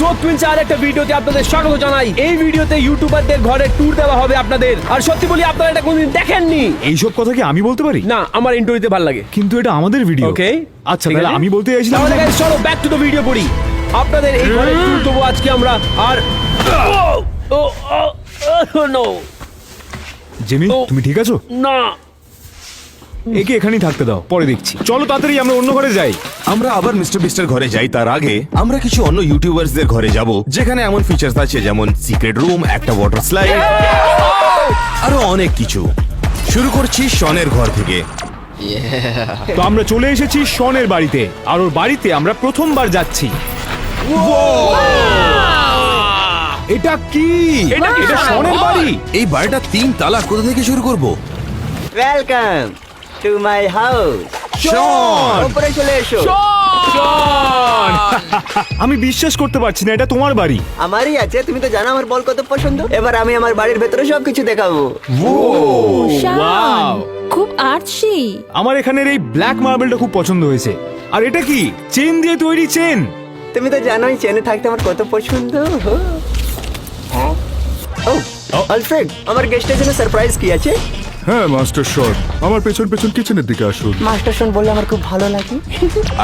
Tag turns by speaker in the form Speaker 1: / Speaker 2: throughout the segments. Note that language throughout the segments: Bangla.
Speaker 1: স্টোক টুইন্স আর একটা ভিডিওতে আপনাদের স্বাগত জানাই। এই ভিডিওতে ইউটিউবারদের ঘরে ট্যুর দেওয়া হবে আপনাদের। আর সত্যি বলি আপনারা এটা কোনদিন দেখেননি।
Speaker 2: এইসব কথা কি আমি বলতে পারি?
Speaker 1: না, আমার ইন্টারভিউতে ভালো লাগে।
Speaker 2: কিন্তু এটা আমাদের ভিডিও।
Speaker 1: ওকে,
Speaker 2: আচ্ছা তাহলে আমি বলতে চাইছিলাম
Speaker 1: তাহলে guys, চলো ব্যাক টু দ্য ভিডিও পড়ি। আপনাদের এই ঘরে ট্যুর দেবো আজকে আমরা। আর নো
Speaker 2: জেমি, তুমি ঠিক আছো?
Speaker 1: না,
Speaker 2: একে এখানেই থাকতে দাও, পরে দেখছি। চলো তাড়াতাড়ি আমরা অন্য ঘরে যাই।
Speaker 3: আমরা আবার মিস্টার বিস্টের ঘরে যাই, তার আগে আমরা কিছু অন্য ইউটিউবারসদের ঘরে যাব যেখানে এমন ফিচার্স আছে যেমন সিক্রেট রুম, একটা ওয়াটার স্লাইড, আরো অনেক কিছু। শুরু করছি শনের ঘর থেকে।
Speaker 2: তো আমরা চলে এসেছি শনের বাড়িতে, আর ওর বাড়িতে আমরা প্রথমবার যাচ্ছি। এটা কি? এটা শনের বাড়ি।
Speaker 3: এই বাড়িটা 3 তালা, কোথা থেকে শুরু করব?
Speaker 4: Welcome to my house.
Speaker 3: শন!
Speaker 4: উপরে চলে এসো।
Speaker 2: আমি বিশ্বাস করতে পারছি না, এটা তোমার বাড়ি।
Speaker 4: আমারই আছে, তুমি তো জানো আমার বল কত পছন্দ। এবার আমি আমার বাড়ির ভেতরে সবকিছু দেখাবো।
Speaker 2: Wow!
Speaker 5: খুব আর্টসি।
Speaker 2: আমার এখানের এই ব্ল্যাক মার্বেলটা খুব পছন্দ হয়েছে। আর এটা কি? চেন দিয়ে তৈরি চেন।
Speaker 4: তুমি তো জানোই চেনে থাকতে আমার কত পছন্দ। ও আলফ্রেড, আমার গেস্টের জন্য সারপ্রাইজ কি আছে?
Speaker 6: হ্যাঁ মাস্টার শট, আমার পেছন পেছন কিচেনের দিকে আসুন।
Speaker 4: মাস্টার শোন বললে আমার খুব ভালো লাগে।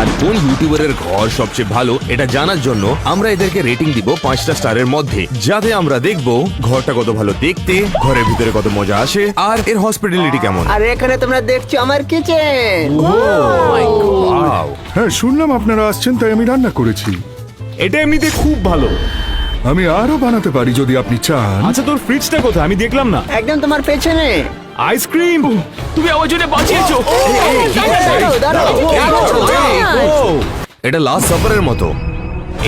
Speaker 3: আর কোন ইউটিউবারের ঘর সবচেয়ে ভালো এটা জানার জন্য আমরা এদেরকে রেটিং দিব 5টা স্টারের মধ্যে, যাতে আমরা দেখব ঘরটা কত ভালো দেখতে, ঘরের ভিতরে কত মজা আসে, আর এর হসপিটালিটি কেমন।
Speaker 4: আর এখানে তোমরা দেখছো আমার কিচেন।
Speaker 3: Wow!
Speaker 6: হ্যাঁ শুনলাম আপনারা আসছেন, তাই আমি রান্না করেছি।
Speaker 2: এটা এমনিতে খুব ভালো।
Speaker 6: আমি আরো বানাতে পারি যদি আপনি চান।
Speaker 2: আচ্ছা তোর ফ্রিজটা কোথায়? আমি দেখলাম না।
Speaker 4: একদম তোমার পেছনে।
Speaker 2: আইসক্রিম।
Speaker 1: তুমি আমার জন্য বাঁচিয়েছো।
Speaker 4: দাঁড়াও, দাঁড়াও।
Speaker 3: এটা লাস্ট সাপারের মতো।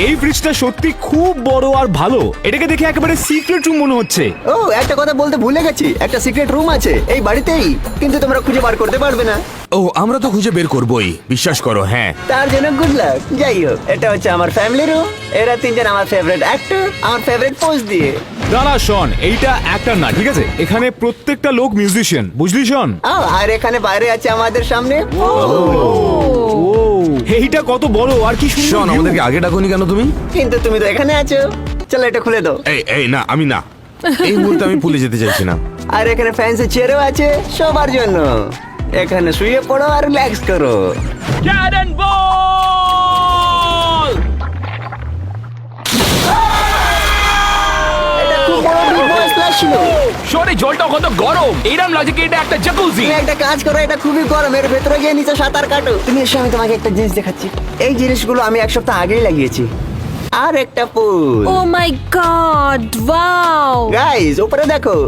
Speaker 2: এই ফ্রিজটা সত্যি খুব বড় আর ভালো। এটাকে দেখে একেবারে সিক্রেট রুম মনে হচ্ছে।
Speaker 4: ও একটা কথা বলতে ভুলে গেছি, একটা সিক্রেট রুম আছে এই বাড়িতেই, কিন্তু তোমরা খুঁজে বার করতে পারবে না।
Speaker 3: ও আমরা তো খুঁজে বের করবোই, বিশ্বাস করো। হ্যাঁ,
Speaker 4: তার জন্য গুড লাক। যাই হোক, এটা হচ্ছে আমার ফ্যামিলি রুম। এরা 3 জন আমার ফেভারিট অ্যাক্টর, আমার ফেভারিট পোজ দিয়ে।
Speaker 2: দাঁড়া শন, এইটা একটা না, ঠিক আছে? এখানে প্রত্যেকটা লোক মিউজিশিয়ান, বুঝলি শন?
Speaker 4: আর এখানে বাইরে আছে আমাদের সামনে।
Speaker 2: এইটা কত বড় আর কি সুন্দর
Speaker 3: শোন,
Speaker 2: view।
Speaker 3: আমাদেরকে আগে ডাকুনি কেন তুমি?
Speaker 4: কিন্তু তুমি তো এখানে আছো, চলো এটা খুলে দাও।
Speaker 3: এই না, আমি না, এই মুহূর্তে আমি ভুলে যেতে চাইছি না।
Speaker 4: আর এখানে ফ্যান্সি চেয়ারও আছে সবার জন্য। এখানে শুয়ে পড়ো আর রিল্যাক্স করো।
Speaker 1: Cannon ball!
Speaker 4: এটা খুব বড় big boss splash ছিল।
Speaker 1: শোনে জলটা কত গরম, এইরকম লাগছে কি এটা একটা জাকুজি।
Speaker 4: তুমি একটা কাজ করো, এটা খুবই গরম, এর ভেতরে গিয়ে নিচে সাঁতার কাটো। তুমি এসে আমি তোমাকে একটা জিনিস দেখাচ্ছি। এই জিনিসগুলো আমি 1 সপ্তাহ আগেই লাগিয়েছি। আর একটা পুল।
Speaker 5: ও মাই গড, ওয়াও।
Speaker 4: গাইস উপরে দেখো।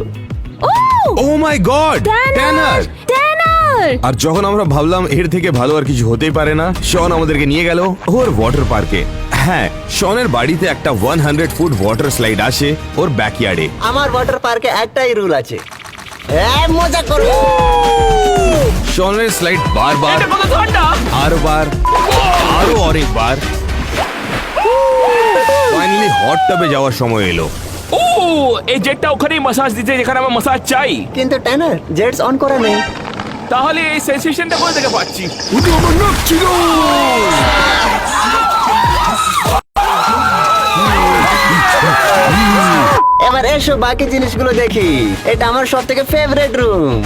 Speaker 3: ও মাই গড, ট্যানার!
Speaker 5: ট্যানার!
Speaker 3: আর যখন আমরা ভাবলাম এর থেকে ভালো আর কিছু হতেই পারে না, শন আমাদেরকে নিয়ে গেল ওর ওয়াটার পার্কে। হ্যাঁ, শনের বাড়িতে একটা 100 ফুট ওয়াটার স্লাইড আসে ওর ব্যাকইয়ার্ডে।
Speaker 4: আমার ওয়াটার পার্কে একটাই রুল আছে, মজা করো।
Speaker 3: শনের স্লাইড বারবার,
Speaker 1: এটা কত ঠান্ডা!
Speaker 3: আরবার, আরো অনেকবার। ফাইনালি হট টাবে যাওয়ার সময় এলো।
Speaker 1: ও, এই জেটটা ওখানেই মাসাজ দিতে যেখানে আমার মাসাজ চাই।
Speaker 4: কিন্তু ট্যানার, জেটস অন করা নেই।
Speaker 1: তাহলে এই সেনসেশনটা কোথা থেকে পাচ্ছি?
Speaker 4: এবার এসো বাকি জিনিসগুলো দেখি। এটা আমার সব থেকে ফেভারিট রুম,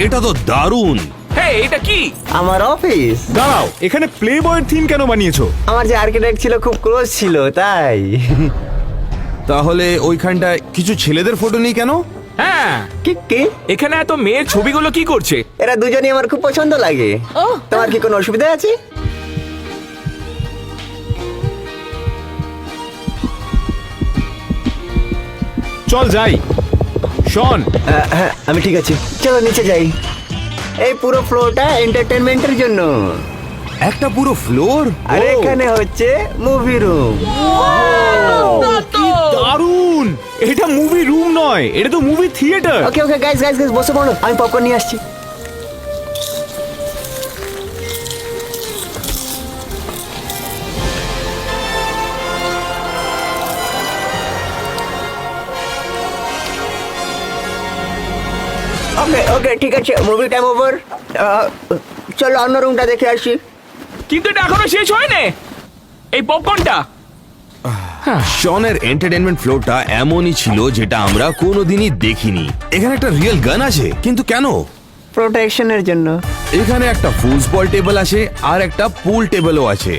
Speaker 3: এটা তো দারুণ।
Speaker 1: হ্যাঁ, এটা কি?
Speaker 4: আমার অফিস।
Speaker 2: দাঁড়াও, এখানে প্লে বয়ের থিম কেন বানিয়েছো?
Speaker 4: আমার যে আর্কিটেক্ট ছিল খুব ক্লোজ ছিল, তাই।
Speaker 3: তাহলে ওইখানটায় কিছু ছেলেদের ফটো নেই কেন?
Speaker 1: হ্যাঁ,
Speaker 4: কি কি?
Speaker 1: এখানে এত মেয়ের ছবিগুলো কি করছে?
Speaker 4: এরা দুজনই আমার খুব পছন্দ লাগে।
Speaker 5: ওহ।
Speaker 4: তোমার কি কোনো অসুবিধা আছে?
Speaker 2: চল যাই। শন,
Speaker 4: হ্যাঁ আমি ঠিক আছি, চলো নিচে যাই। এই পুরো ফ্লোরটা এন্টারটেনমেন্টের জন্য।
Speaker 3: একটা পুরো ফ্লোর?
Speaker 4: আর এখানে হচ্ছে মুভি রুম।
Speaker 2: দারুণ! এটা মুভি রুম নয়, এটা তো মুভি থিয়েটার।
Speaker 4: ওকে ওকে গাইস গাইস গাইস বসে পড়ো, আমি পপকর্ন নিয়ে আসছি। ওকে ওকে ঠিক আছে, মুভি টাইম ওভার। চলো অন্য রুমটা দেখে আসি।
Speaker 1: কিন্তু এটা এখনো শেষ হয়নি। এই পপকর্নটা
Speaker 3: শনের এন্টারটেনমেন্ট ফ্লোরটা এমনই ছিল যেটা আমরা কোনোদিনই দেখিনি। এখানে একটা রিয়েল গান আছে, কিন্তু কেন?
Speaker 4: প্রোটেকশনের জন্য।
Speaker 3: এখানে একটা ফুটবল টেবিল আছে আর একটা পুল টেবিলও আছে।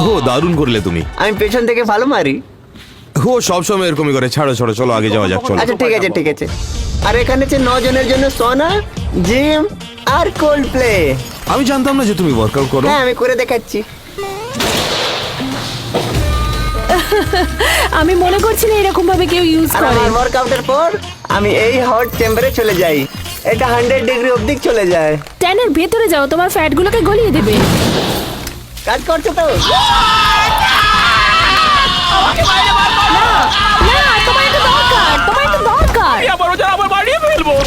Speaker 3: ও দারুণ করলে তুমি।
Speaker 4: আমি পেছন থেকে ভালো মারি।
Speaker 3: ও সবসময় এরকমই করে। ছাড়ো ছাড়ো, চলো আগে যাওয়া যাক, চলো।
Speaker 4: আচ্ছা ঠিক আছে ঠিক আছে। আর এখানে আছে 9 জনের জন্য সোনা, জিম আর কোল্ড প্লে।
Speaker 3: আমি জানতাম না যে তুমি ওয়ার্কআউট করো।
Speaker 4: হ্যাঁ আমি করে দেখাচ্ছি।
Speaker 5: আমি মনে করছি না এরকম ভাবে কেউ ইউজ
Speaker 4: আর
Speaker 5: করে।
Speaker 4: আমার ওয়ার্কআউটের পর আমি এই হট চেম্বারে চলে যাই। এটা 100 ডিগ্রি অবধি চলে যায়।
Speaker 5: ট্যানের ভেতরে যাও, তোমার ফ্যাট গুলোকে গলিয়ে দেবে।
Speaker 4: কাজ করছে তো?
Speaker 5: না, তোমার এটা দরকার, তোমার এটা দরকার।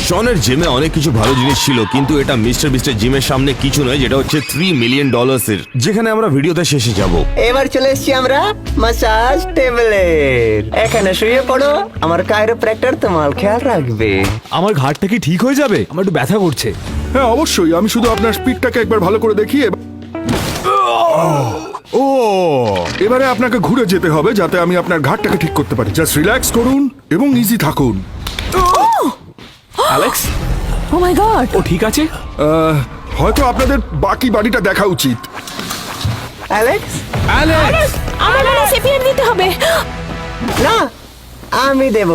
Speaker 3: শনের জিমে অনেক কিছু ভালো জিনিস ছিল, কিন্তু এটা মিস্টার বিস্টের জিমের সামনে কিছু নয়, যেটা হচ্ছে $3 মিলিয়ন এর, যেখানে আমরা ভিডিওতে শেষে যাব।
Speaker 4: এবার চলে এসেছি আমরা মাসাজ টেবিলে। এখানে শুয়ে পড়ো, আমার কাইরোপ্র্যাক্টর তোমার খেয়াল রাখবে।
Speaker 2: আমার ঘাটটা কি ঠিক হয়ে যাবে? আমার একটু ব্যথা করছে।
Speaker 6: হ্যাঁ অবশ্যই, আমি শুধু আপনার স্পিডটাকে একবার ভালো করে দেখি। ও এবারে আপনাকে ঘুরে যেতে হবে যাতে আমি আপনার ঘাটটাকে ঠিক করতে পারি। জাস্ট রিল্যাক্স করুন এবং ইজি থাকুন।
Speaker 2: অ্যালেক্স,
Speaker 5: ও মাই গড।
Speaker 2: ও ঠিক আছে?
Speaker 6: হয়তো আপনাদের বাকি বাড়িটা দেখা উচিত।
Speaker 4: অ্যালেক্স,
Speaker 2: অ্যালেক্স,
Speaker 5: আমার মনে হয় সিপিআর দিতে হবে।
Speaker 4: না আমি দেব।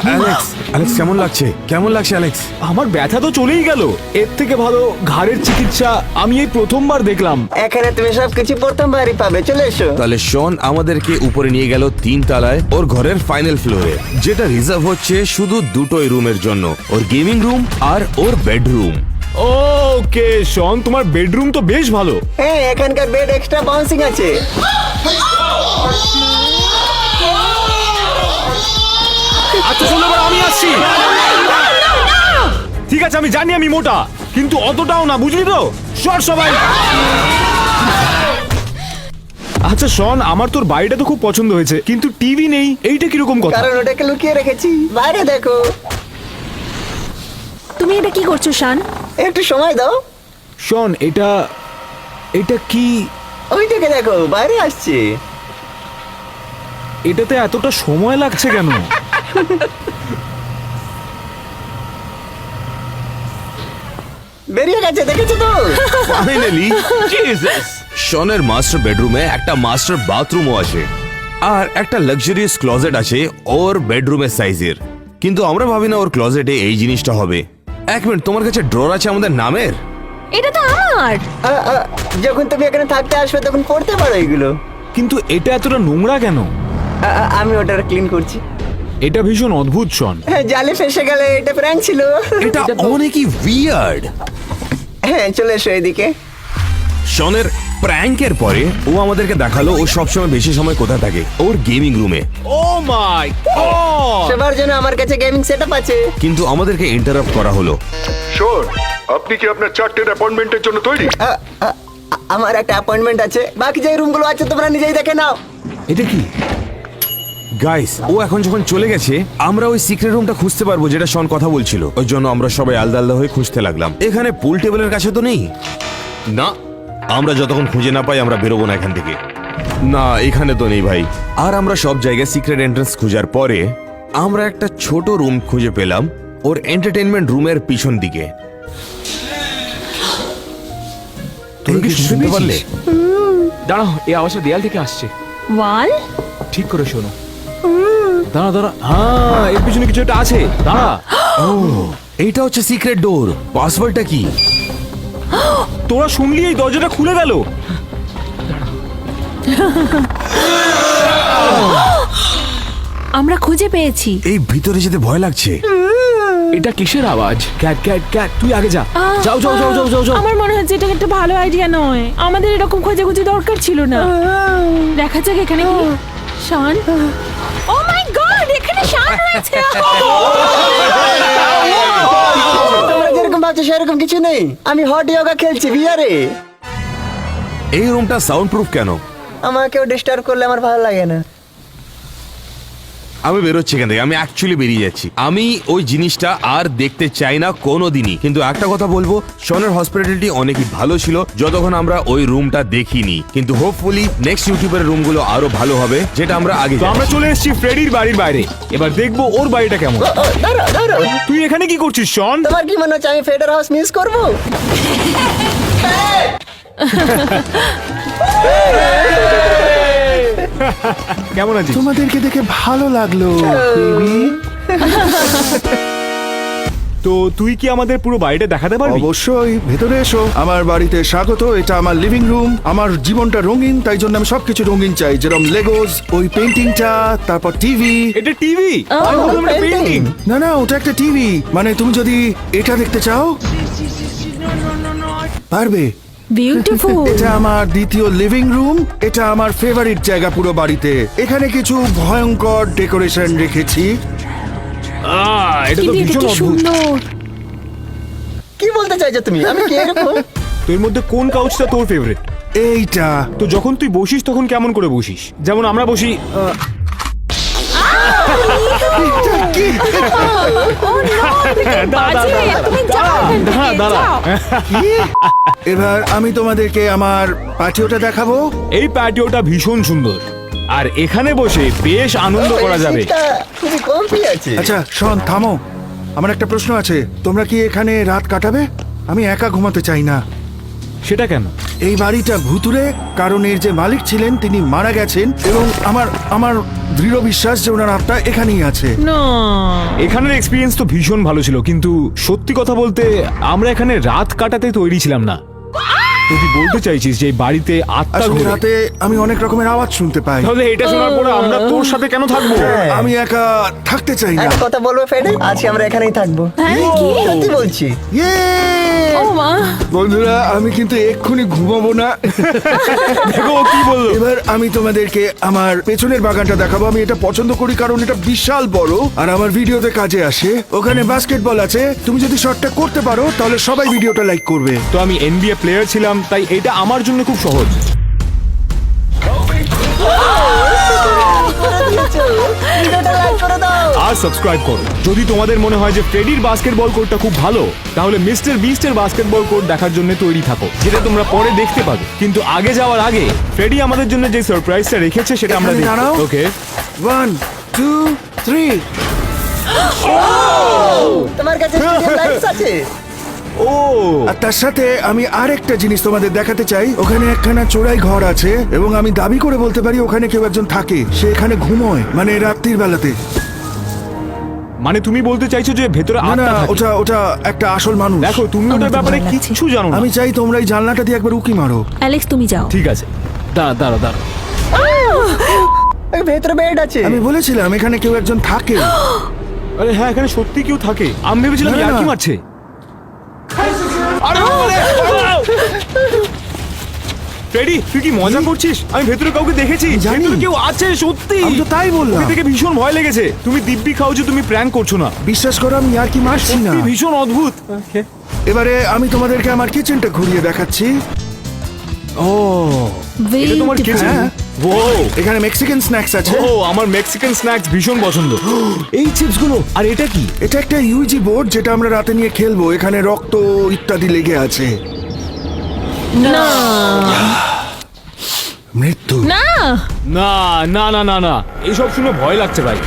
Speaker 3: অ্যালেক্স, অ্যালেক্স কেমন লাগছে? কেমন লাগছে অ্যালেক্স?
Speaker 2: আমার ব্যথা তো চলেই গেল। এর থেকে ভালো ঘাড়ের চিকিৎসা আমি এই প্রথমবার দেখলাম।
Speaker 4: এখানে তুমি সবকিছু প্রথমবারই পাবে। চলে এসো।
Speaker 3: তাহলে শন আমাদেরকে উপরে নিয়ে গেল 3 তলায়, ওর ঘরের ফাইনাল ফ্লোরে, যেটা রিজার্ভ হচ্ছে শুধু দুটোই রুমের জন্য, ওর গেমিং রুম আর ওর বেডরুম।
Speaker 2: ওকে শন, তোমার বেডরুম তো বেশ ভালো।
Speaker 4: হ্যাঁ এখানকার বেড এক্সট্রা বাউন্সিং আছে।
Speaker 2: আচ্ছা শোনো, এবার আমি আসছি। ঠিক আছে, আমি জানি আমি মোটা, কিন্তু অতটাও না, বুঝলি তো? সর সবাই। আচ্ছা শন, আমার তোর বাড়িটা তো খুব পছন্দ হয়েছে, কিন্তু টিভি নেই, এইটা কিরকম কথা?
Speaker 4: কারণ ওটাকে লুকিয়ে রেখেছি। বাইরে দেখো।
Speaker 5: তুমি এটা কি করছো শান?
Speaker 4: একটু সময় দাও।
Speaker 2: শন, এটা এটা কি?
Speaker 4: ওইটাকে দেখো, বাইরে আসছে।
Speaker 2: এটাতে এতটা সময় লাগছে কেন?
Speaker 4: বেরিয়ে গেছে, দেখেছো তো?
Speaker 3: ফাইনালি শনের মাস্টার বেডরুমে একটা মাস্টার বাথরুমও আছে, আর একটা লাক্সারিয়াস ক্লোজেট আছে ওর বেডরুমের সাইজের। কিন্তু আমরা ভাবি না ওর ক্লোজেটে এই জিনিসটা হবে। এক মিনিট, তোমার কাছে ড্রয়ার আছে আমাদের নামের?
Speaker 5: এটা তো আমার।
Speaker 4: যখন তুমি এখানে থাকতে আসবে তখন পড়তে পারো এগুলো।
Speaker 2: কিন্তু এটা এতটা নোংরা কেন?
Speaker 4: আমি ওটা ক্লিন করছি।
Speaker 2: এটা ভীষণ অদ্ভুত শন।
Speaker 4: হ্যাঁ, জালে ফেসে গেলে। এটা প্র্যাঙ্ক ছিল।
Speaker 3: এটা অনেকই উইয়ার্ড।
Speaker 4: হ্যাঁ চলে এসো এদিকে।
Speaker 3: শনের প্র্যাঙ্কের পরে ও আমাদেরকে দেখালো ও সবসময় বেশি সময় কোথায় থাকে, ওর গেমিং রুমে।
Speaker 2: ও মাই গড!
Speaker 4: সবার জন্য আমার কাছে গেমিং সেটআপ আছে।
Speaker 3: কিন্তু আমাদেরকে ইন্টারাপ্ট করা হলো।
Speaker 6: শোন, আপনি কি আপনার 4টের অ্যাপয়েন্টমেন্টের জন্য তৈরি?
Speaker 4: আমার একটা অ্যাপয়েন্টমেন্ট আছে। বাকি যে রুমগুলো আছে তোমরা নিজেই দেখে নাও।
Speaker 2: এটা কি?
Speaker 3: গাইস, ও এখন যখন চলে গেছে আমরা ওই সিক্রেট রুমটা খুঁজতে পারবো যেটা শন কথা বলছিল। ওই জন্য আমরা সবাই আলাদা আলাদা হয়ে খুঁজতে লাগলাম। এখানে পুল টেবিলের কাছে তো নেই। না, আমরা যতক্ষণ খুঁজে না পাই আমরা বেরোবো না এখান থেকে। না, এখানে তো নেই ভাই। আর আমরা সব জায়গায় সিক্রেট এন্ট্রান্স খোঁজার পরে আমরা একটা ছোট রুম খুঁজে পেলাম ওর এন্টারটেইনমেন্ট রুমের পিছন দিকে। তুমি কি শুনতে পারলে?
Speaker 2: দাঁড়াও, এই আওয়াজটা দেয়াল থেকে আসছে।
Speaker 5: ওয়াল?
Speaker 2: ঠিক করে শোনো। দাঁড়া দাঁড়া, হ্যাঁ এর পিছনে কিছু একটা আছে। দাঁড়া।
Speaker 3: এইটা হচ্ছে সিক্রেট ডোর। পাসওয়ার্ডটা কি?
Speaker 2: তোরা শুনলি এই দরজাটা খুলে গেল।
Speaker 5: আমরা খুঁজে পেয়েছি।
Speaker 3: এই ভিতরে যেতে ভয় লাগছে।
Speaker 2: এটা কিসের আওয়াজ? ক্যাট ক্যাট ক্যাট, তুই আগে যা। যাও যাও যাও যাও যাও যাও।
Speaker 5: আমার মনে হচ্ছে এটা একটা ভালো আইডিয়া নয়। আমাদের এরকম খোঁজাখুঁজি দরকার ছিল না। দেখা যাক এখানে কি। শান, ও মাই গড, এখানে শান রয়েছে।
Speaker 4: তোমরা যেরকম ভাবছো সেরকম কিছু নেই। আমি হট যোগা খেলছি ভিআরে।
Speaker 3: এই রুমটা সাউন্ড প্রুফ কেন?
Speaker 4: আমাকেও ডিস্টার্ব করলে আমার ভালো লাগে না।
Speaker 3: আমি বেরোচ্ছি এখান থেকে, আমি অ্যাকচুয়ালি বেরিয়ে যাচ্ছি। আমি ওই জিনিসটা আর দেখতে চাই না কোনোদিনই। কিন্তু একটা কথা বলবো, শনের হসপিটালিটি অনেকই ভালো ছিল যতক্ষণ আমরা ওই রুমটা দেখিনি। কিন্তু হোপফুলি নেক্সট ইউটিউবের রুমগুলো আরো ভালো হবে, যেটা আমরা আগে
Speaker 2: তো আমরা চলে এসেছি ফ্রেডির বাড়ির বাইরে। এবার দেখবো ওর বাড়িটা কেমন।
Speaker 4: দাঁড়াও
Speaker 2: তুই এখানে কি করছিস শন?
Speaker 4: তোমার কি মনে হচ্ছে আমি ফেডার হাউস মিস করবো?
Speaker 2: কেমন আছিস?
Speaker 6: তোমাদেরকে দেখে ভালো লাগলো বেবি।
Speaker 2: তো তুই কি আমাদের পুরো বাড়িটা দেখাতে পারবি?
Speaker 6: অবশ্যই, ভেতরে এসো। আমার বাড়িতে স্বাগত। এটা আমার লিভিং রুম। আমার জীবনটা রঙিন, তাই জন্য আমি সবকিছু রঙিন চাই, যেরকম লেগোস, ওই পেন্টিংটা, তারপর টিভি।
Speaker 2: এটা টিভি? পেন্টিং?
Speaker 6: না না, ওটা একটা টিভি। মানে তুমি যদি এটা দেখতে চাও পারবে।
Speaker 5: বিউটিফুল।
Speaker 6: এটা আমার দ্বিতীয় লিভিং রুম। এটা আমার ফেভারিট জায়গা পুরো বাড়িতে। এখানে কিছু ভয়ঙ্কর ডেকোরেশন রেখেছি।
Speaker 2: এটা তো
Speaker 5: কিন্তু এটা
Speaker 2: ভীষণ
Speaker 5: কি
Speaker 2: অদ্ভুত।
Speaker 5: সুন্দর।
Speaker 4: কি বলতে চাইছো তুমি? আমি কি এরকম?
Speaker 2: তো এর মধ্যে কোন কাউচটা তোর ফেভারিট?
Speaker 6: এইটা
Speaker 2: তো যখন তুই বসিস তখন কেমন করে বসিস? যেমন আমরা বসি
Speaker 5: ও নো, বাজে। তুমি যাও এখান থেকে,
Speaker 2: দাঁড়া।
Speaker 5: যাও।
Speaker 6: এবার আমি তোমাদেরকে আমার পাটিওটা দেখাবো।
Speaker 2: এই প্যাটিওটা ভীষণ সুন্দর, আর এখানে বসে বেশ আনন্দ করা যাবে।
Speaker 4: এটা খুবই কমফি আছে।
Speaker 6: আচ্ছা শোন, থামো। আমার একটা প্রশ্ন আছে, তোমরা কি এখানে রাত কাটাবে? আমি একা ঘুমাতে চাই না।
Speaker 2: সেটা কেন?
Speaker 6: এই বাড়িটা ভুতুরে, কারণ এর যে মালিক ছিলেন তিনি মারা গেছেন, এবং আমার দৃঢ় বিশ্বাস যে ওনার আত্মা এখানেই আছে।
Speaker 5: না।
Speaker 2: এখানের এক্সপিরিয়েন্স তো ভীষণ ভালো ছিল, কিন্তু সত্যি কথা বলতে আমরা এখানে রাত কাটাতে তৈরি ছিলাম না। তুই বলতে চাইছিস যে এই বাড়িতে আত্মা
Speaker 6: আসলে
Speaker 2: ঘোরে?
Speaker 6: রাতে আমি অনেক রকমের আওয়াজ শুনতে পাই।
Speaker 2: তাহলে এটা শোনার পরে আমরা তোর সাথে কেন থাকবো?
Speaker 6: আমি একা থাকতে চাই না।
Speaker 4: একটা কথা বলবো ফেডে, আজকে আমরা এখানেই থাকবো।
Speaker 5: হ্যাঁ, কি?
Speaker 4: সত্যি বলছি।
Speaker 6: Yay!
Speaker 5: ও মা।
Speaker 6: বন্ধুরা, আমি কিন্তু এক্ষুনি ঘুমাবো না।
Speaker 2: দেখো ও কি বললো।
Speaker 6: এবার আমি তোমাদেরকে আমার পেছনের বাগানটা দেখাবো। আমি এটা পছন্দ করি কারণ এটা বিশাল বড় আর আমার ভিডিওতে কাজে আসে। ওখানে বাস্কেটবল আছে, তুমি যদি শটটা করতে পারো তাহলে সবাই ভিডিওটা লাইক করবে।
Speaker 2: তো আমি NBA প্লেয়ার ছিলাম, তাই এটা আমার জন্য খুব সহজ।
Speaker 4: ভিডিওটা লাইক করে দাও।
Speaker 2: আর সাবস্ক্রাইব করো। যদি তোমাদের মনে হয় যে ফ্রেডির বাস্কেটবল কোর্টটা খুব ভালো, তাহলে মিস্টার বিস্টের বাস্কেটবল কোর্ট দেখার জন্য তৈরি থাকো, যেটা তোমরা পরে দেখতে পাবে। কিন্তু আগে যাওয়ার আগে ফ্রেডি আমাদের জন্য যে সারপ্রাইজটা রেখেছে সেটা আমরা
Speaker 6: এখানে
Speaker 2: দেখব।
Speaker 6: দাঁড়াও।
Speaker 2: ওকে,
Speaker 6: 1 2 3।
Speaker 4: তোমার কাছে স্টুডিও লাইটস আছে?
Speaker 2: ও
Speaker 6: আর তার সাথে আমি আরেকটা জিনিস তোমাদের দেখাতে চাই। ওখানে একখানা চোরাই ঘর আছে, এবং আমি দাবি করে বলতে পারি ওখানে কেউ একজন থাকে। সে এখানে ঘুমোয়, মানে রাত্রির বেলাতে।
Speaker 2: মানে তুমি বলতে চাইছো যে ভেতরে
Speaker 6: না না,
Speaker 2: আত্মা থাকে?
Speaker 6: ওটা একটা আসল মানুষ।
Speaker 2: দেখো, তুমি ওটার
Speaker 5: আমার তো
Speaker 2: ব্যাপারে
Speaker 5: ভয় লাগছে।
Speaker 2: কিচ্ছু জানো না।
Speaker 6: আমি চাই তোমরা এই জানলাটা দিয়ে একবার উকি মারো।
Speaker 5: অ্যালেক্স তুমি যাও।
Speaker 2: ঠিক আছে, দাঁড়া দাঁড়া।
Speaker 4: ওই ভেতরে বেড আছে।
Speaker 6: আমি বলেছিলাম এখানে কেউ একজন থাকে।
Speaker 2: আরে হ্যাঁ, এখানে সত্যি কেউ থাকে। আমি ভেবেছিলাম
Speaker 6: না, না।
Speaker 2: ইয়ার্কি মারছে। আরে ফ্রেডি, তুই কি মজা করছিস? আমি ভেতরে কাউকে দেখেছি।
Speaker 6: জানি।
Speaker 2: ভেতরে কেউ আছে সত্যি।
Speaker 6: আমি তো তাই বললাম।
Speaker 2: ওকে দেখে ভীষণ ভয় লেগেছে। তুমি দিব্যি খাও যে তুমি প্র্যাঙ্ক করছো না।
Speaker 6: বিশ্বাস করো, আমি আর কি মারছি না।
Speaker 2: সত্যি ভীষণ অদ্ভুত।
Speaker 6: এবারে আমি তোমাদেরকে আমার কিচেনটা ঘুরিয়ে দেখাচ্ছি।
Speaker 2: ও, এটা তোমার
Speaker 5: Beautiful.
Speaker 2: কিচেন?
Speaker 6: হ্যাঁ।
Speaker 2: ও
Speaker 6: এখানে মেক্সিকান স্ন্যাক্স আছে।
Speaker 2: ও, আমার মেক্সিকান স্ন্যাক্স ভীষণ পছন্দ। এই চিপস গুলো, আর এটা কি?
Speaker 6: এটা একটা ইউজি বোর্ড যেটা আমরা রাতে নিয়ে খেলবো। এখানে রক্ত ইত্যাদি লেগে আছে।
Speaker 5: না
Speaker 6: মৃত্যু।
Speaker 5: না
Speaker 2: না না না না না, এইসব শুনে ভয় লাগছে ভাই।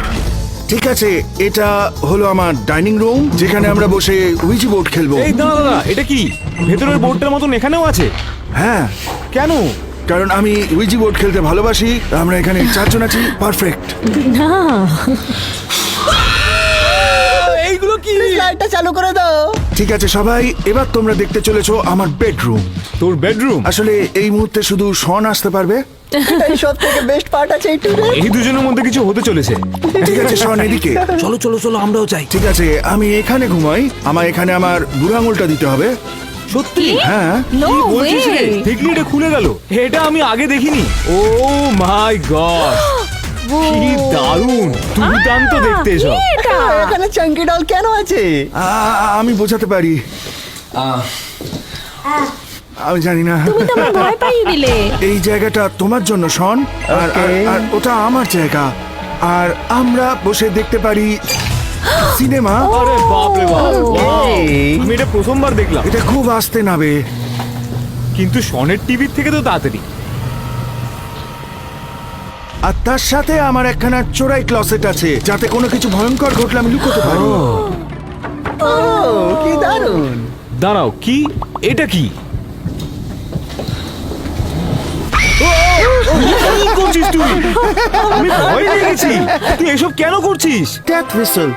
Speaker 6: ঠিক আছে, এটা হলো আমার ডাইনিং রুম, যেখানে আমরা বসে উইজি বোর্ড খেলবো।
Speaker 2: এই দাঁড়া, এটা কি ভেতরের বোর্ডটার মতন এখানেও আছে?
Speaker 6: হ্যাঁ,
Speaker 2: কেন?
Speaker 6: কারণ আমি উইজি বোর্ড খেলতে ভালোবাসি। আমরা এখানে 4 জন আছি, পারফেক্ট।
Speaker 5: না।
Speaker 2: এইগুলো কি?
Speaker 4: লাইটটা চালু করে দাও।
Speaker 6: ঠিক আছে সবাই, এবার তোমরা দেখতে চলেছো আমার বেডরুম।
Speaker 2: তোর বেডরুম?
Speaker 6: আসলে এই মুহূর্তে শুধু শন আসতে পারবে।
Speaker 4: এটাই সব থেকে বেস্ট পার্ট আছে এই ট্যুরে।
Speaker 2: এই দুজনের মধ্যে কিছু হতে চলেছে।
Speaker 6: ঠিক আছে শন, এদিকে
Speaker 2: চলো চলো চলো, আমরাও চাই।
Speaker 6: ঠিক আছে, আমি এখানে ঘুমাই। আমার এখানে আমার বুড়ো আঙুলটা দিতে হবে।
Speaker 2: সত্যি?
Speaker 6: হ্যাঁ।
Speaker 5: নো
Speaker 2: কি বলছিস রে?
Speaker 5: ওয়ে।
Speaker 2: দেখলি এটা খুলে গেল? এটা আমি আগে দেখিনি। ও মাই গড, কি দারুণ, দুর্দান্ত দেখতে এসব।
Speaker 5: এটা
Speaker 4: এখানে চাঙ্কি ডল কেন আছে?
Speaker 6: আমি বোঝাতে পারি। আমি জানি না।
Speaker 5: তুমি তো আমার ভয় পাইয়ে দিলে।
Speaker 6: এই জায়গাটা তোমার জন্য শন, আর
Speaker 4: Okay.
Speaker 6: আর ওটা আমার জায়গা। আর আমরা বসে দেখতে পারি সিনেমা।
Speaker 2: আরে বাপ রে বাপ, wow!
Speaker 4: এই।
Speaker 2: আমি এটা প্রথমবার দেখলাম,
Speaker 6: এটা খুব আস্তে নাবে।
Speaker 2: কিন্তু শনের টিভির থেকে তো তাড়াতাড়ি।
Speaker 6: আর তার সাথে আমার একখানা চোরাই ক্লসেট আছে, যাতে কোনো কিছু ভয়ঙ্কর ঘটলে আমি লুকোতে পারি।
Speaker 4: ও কি দারুণ!
Speaker 2: দাঁড়াও, কি এটা কি? কি করছিস তুই? আমি ভয় পেয়ে গেছি। তুই এসব কেন করছিস?
Speaker 6: Death whistle.